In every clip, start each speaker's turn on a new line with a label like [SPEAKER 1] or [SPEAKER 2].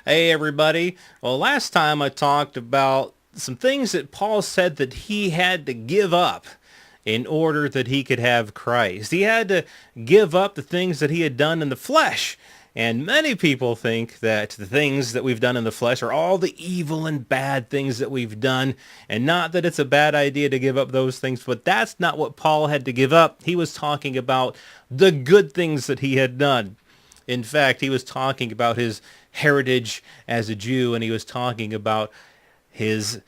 [SPEAKER 1] Hey everybody. Well, last time I talked about some things that Paul said that he had to give up in order that he could have Christ. He had to give up the things that he had done in the flesh. And many people think that the things that we've done in the flesh are all the evil and bad things that we've done, and not that it's a bad idea to give up those things, but that's not what Paul had to give up. He was talking about the good things that he had done. In fact, he was talking about his heritage as a Jew, and he was talking about his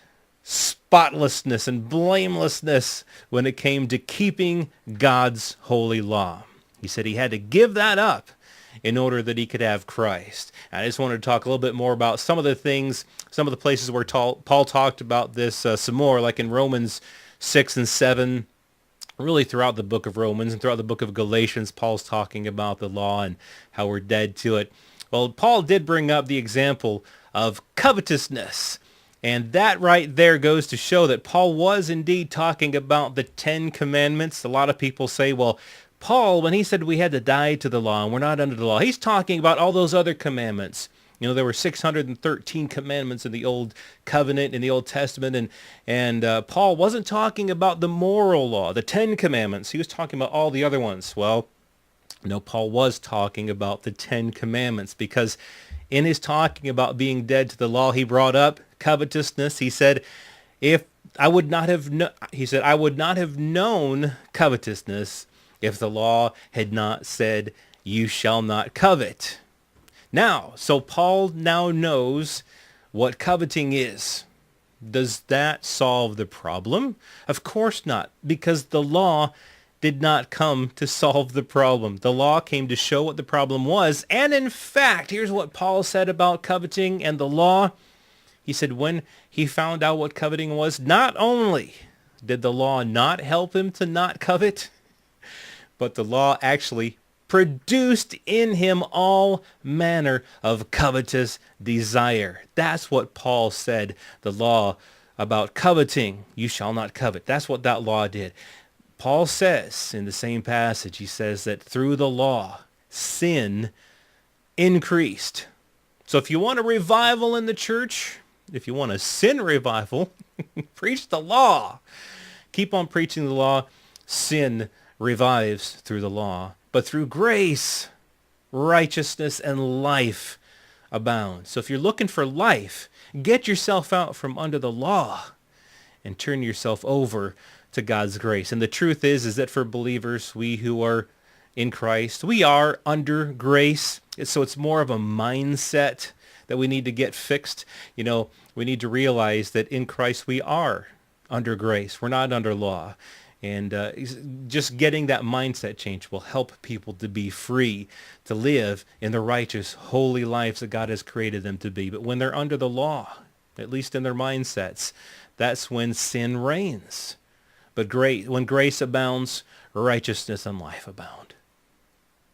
[SPEAKER 1] spotlessness and blamelessness when it came to keeping God's holy law. He said he had to give that up in order that he could have Christ. And I just wanted to talk a little bit more about some of the things, some of the places where Paul talked about this some more, like in Romans 6 and 7, really throughout the book of Romans and throughout the book of Galatians. Paul's talking about the law and how we're dead to it. Well, Paul did bring up the example of covetousness. And that right there goes to show that Paul was indeed talking about the 10 commandments. A lot of people say, well, Paul, when he said we had to die to the law and we're not under the law, he's talking about all those other commandments. You know, there were 613 commandments in the Old Covenant, in the Old Testament, and Paul wasn't talking about the moral law, the 10 commandments. He was talking about all the other ones. Well, no, Paul was talking about the 10 commandments, because in his talking about being dead to the law, he brought up covetousness. He said, I would not have known covetousness if the law had not said, you shall not covet. Now, so Paul now knows what coveting is. Does that solve the problem? Of course not, because the law did not come to solve the problem. The law came to show what the problem was. And in fact, here's what Paul said about coveting and the law. He said when he found out what coveting was, not only did the law not help him to not covet, but the law actually produced in him all manner of covetous desire. That's what Paul said, the law about coveting, you shall not covet. That's what that law did. Paul says in the same passage, he says that through the law, sin increased. So if you want a revival in the church, if you want a sin revival, preach the law. Keep on preaching the law. Sin revives through the law. But through grace, righteousness, and life abound. So if you're looking for life, get yourself out from under the law and turn yourself over to God's grace. And the truth is that for believers, we who are in Christ, we are under grace. So it's more of a mindset that we need to get fixed. You know, we need to realize that in Christ we are under grace. We're not under law. And just getting that mindset change will help people to be free, to live in the righteous, holy lives that God has created them to be. But when they're under the law, at least in their mindsets, that's when sin reigns. But when grace abounds, righteousness and life abound.